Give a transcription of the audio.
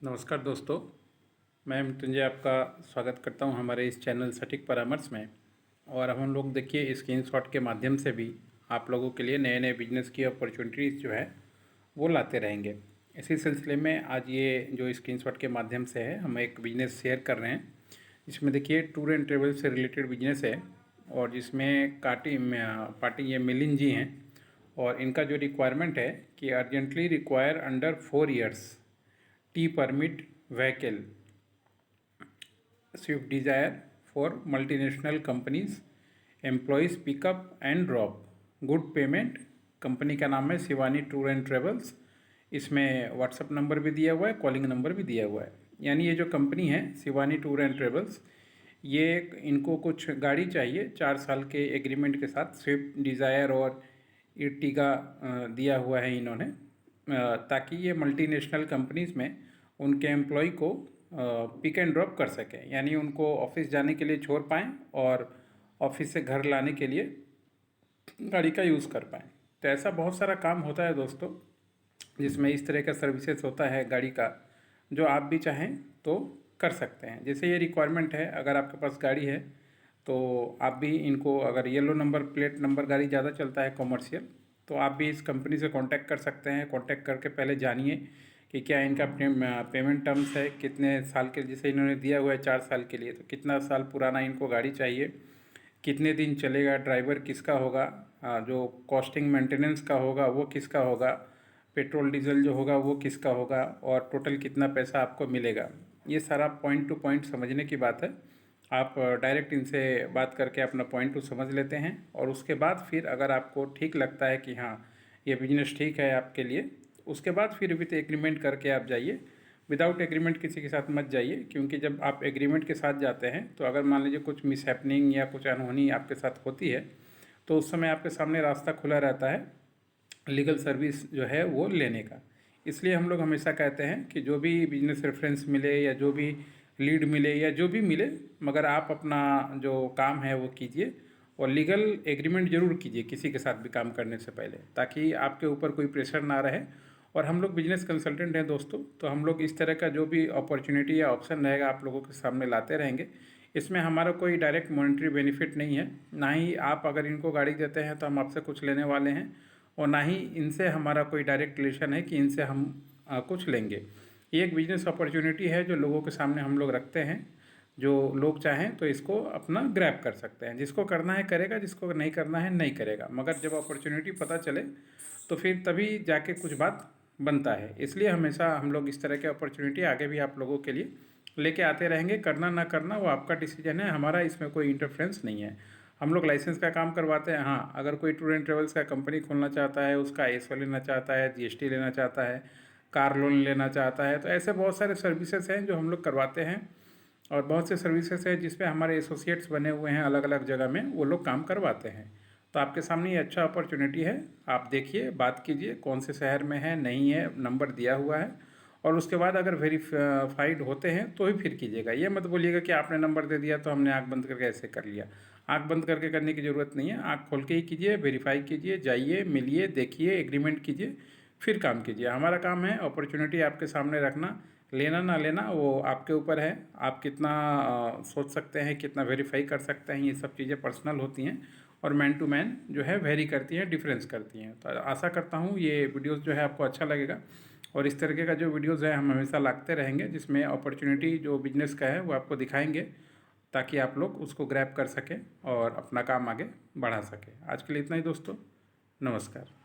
नमस्कार दोस्तों, मैं मृत्युंजय आपका स्वागत करता हूं हमारे इस चैनल सटीक परामर्श में। और अब हम लोग देखिए स्क्रीनशॉट के माध्यम से भी आप लोगों के लिए नए नए बिजनेस की अपॉर्चुनिटीज़ जो है वो लाते रहेंगे। इसी सिलसिले में आज ये जो स्क्रीनशॉट के माध्यम से है हम एक बिज़नेस शेयर कर रहे हैं, जिसमें देखिए टूर एंड ट्रेवल से रिलेटेड बिजनेस है और जिसमें पार्टी ये मिलिंद जी हैं और इनका जो रिक्वायरमेंट है कि urgently require under 4 years T permit vehicle Swift Desire for multinational companies, employees pickup and drop, good payment. Company का नाम है शिवानी टूर एंड ट्रेवल्स। इसमें व्हाट्सअप नंबर भी दिया हुआ है, कॉलिंग नंबर भी दिया हुआ है। यानी ये जो कंपनी है शिवानी टूर एंड ट्रेवल्स, ये इनको कुछ गाड़ी चाहिए 4 साल के एग्रीमेंट के साथ। स्विफ्ट डिज़ायर और इर्टिगा दिया हुआ है इन्होंने, ताकि ये मल्टीनेशनल कंपनीज़ में उनके एम्प्लॉय को पिक एंड ड्रॉप कर सकें, यानी उनको ऑफिस जाने के लिए छोड़ पाएँ और ऑफिस से घर लाने के लिए गाड़ी का यूज़ कर पाएँ। तो ऐसा बहुत सारा काम होता है दोस्तों, जिसमें इस तरह का सर्विसेज होता है गाड़ी का, जो आप भी चाहें तो कर सकते हैं। जैसे ये रिक्वायरमेंट है, अगर आपके पास गाड़ी है तो आप भी इनको, अगर येलो नंबर प्लेट नंबर गाड़ी ज़्यादा चलता है कॉमर्शियल, तो आप भी इस कंपनी से कांटेक्ट कर सकते हैं। कांटेक्ट करके पहले जानिए कि क्या इनका पेमेंट टर्म्स है, कितने साल के, जैसे इन्होंने दिया हुआ है 4 साल के लिए, तो कितना साल पुराना इनको गाड़ी चाहिए, कितने दिन चलेगा, ड्राइवर किसका होगा, जो कॉस्टिंग मेंटेनेंस का होगा वो किसका होगा, पेट्रोल डीजल जो होगा वो किसका होगा, और टोटल कितना पैसा आपको मिलेगा। ये सारा पॉइंट टू पॉइंट समझने की बात है। आप डायरेक्ट इनसे बात करके अपना पॉइंट टू समझ लेते हैं और उसके बाद फिर अगर आपको ठीक लगता है कि हाँ ये बिजनेस ठीक है आपके लिए, उसके बाद फिर विथ एग्रीमेंट करके आप जाइए। विदाउट एग्रीमेंट किसी के साथ मत जाइए, क्योंकि जब आप एग्रीमेंट के साथ जाते हैं तो अगर मान लीजिए कुछ मिसहैपनिंग या कुछ अनहोनी आपके साथ होती है, तो उस समय आपके सामने रास्ता खुला रहता है लीगल सर्विस जो है वो लेने का। इसलिए हम लोग हमेशा कहते हैं कि जो भी बिजनेस रेफरेंस मिले या जो भी लीड मिले या जो भी मिले, मगर आप अपना जो काम है वो कीजिए और लीगल एग्रीमेंट ज़रूर कीजिए किसी के साथ भी काम करने से पहले, ताकि आपके ऊपर कोई प्रेशर ना रहे। और हम लोग बिजनेस कंसल्टेंट हैं दोस्तों, तो हम लोग इस तरह का जो भी अपॉर्चुनिटी या ऑप्शन रहेगा आप लोगों के सामने लाते रहेंगे। इसमें हमारा कोई डायरेक्ट मॉनेटरी बेनिफिट नहीं है, ना ही आप अगर इनको गाड़ी देते हैं तो हम आपसे कुछ लेने वाले हैं, और ना ही इनसे हमारा कोई डायरेक्ट रिलेशन है कि इनसे हम कुछ लेंगे। ये एक बिजनेस अपॉर्चुनिटी है जो लोगों के सामने हम लोग रखते हैं। जो लोग चाहें तो इसको अपना ग्रैब कर सकते हैं, जिसको करना है करेगा, जिसको नहीं करना है नहीं करेगा। मगर जब अपॉर्चुनिटी पता चले तो फिर तभी जाके कुछ बात बनता है। इसलिए हमेशा हम लोग इस तरह के अपॉर्चुनिटी आगे भी आप लोगों के लिए लेके आते रहेंगे। करना ना करना वो आपका डिसीजन है, हमारा इसमें कोई इंटरफेरेंस नहीं है। हम लोग लाइसेंस का काम करवाते हैं। हाँ, अगर कोई टूर एंड ट्रेवल्स का कंपनी खोलना चाहता है, उसका एसओ लेना चाहता है, जीएसटी लेना चाहता है, कार लोन लेना चाहता है, तो ऐसे बहुत सारे सर्विसेज हैं जो हम लोग करवाते हैं। और बहुत से सर्विसेज हैं जिसपे हमारे एसोसिएट्स बने हुए हैं अलग अलग जगह में, वो लोग काम करवाते हैं। तो आपके सामने ये अच्छा अपॉर्चुनिटी है, आप देखिए, बात कीजिए कौन से शहर में है, नहीं है, नंबर दिया हुआ है। और उसके बाद अगर वेरीफाइड होते हैं तो ही फिर कीजिएगा। ये मत बोलिएगा कि आपने नंबर दे दिया तो हमने आँख बंद करके ऐसे कर लिया। आँख बंद करके करने की ज़रूरत नहीं है, आँख खोल के ही कीजिए, वेरीफाई कीजिए, जाइए, मिलिए, देखिए, एग्रीमेंट कीजिए, फिर काम कीजिए। हमारा काम है अपॉर्चुनिटी आपके सामने रखना, लेना ना लेना वो आपके ऊपर है। आप कितना सोच सकते हैं, कितना वेरीफाई कर सकते हैं, ये सब चीज़ें पर्सनल होती हैं और मैन टू मैन जो है वेरी करती हैं, डिफरेंस करती हैं। तो आशा करता हूँ ये वीडियोस जो है आपको अच्छा लगेगा और इस तरीके का जो वीडियोस है हम हमेशा लाते रहेंगे, जिसमें अपॉर्चुनिटी जो बिजनेस का है वो आपको दिखाएंगे, ताकि आप लोग उसको ग्रैब कर सकें और अपना काम आगे बढ़ा सकें। आज के लिए इतना ही दोस्तों, नमस्कार।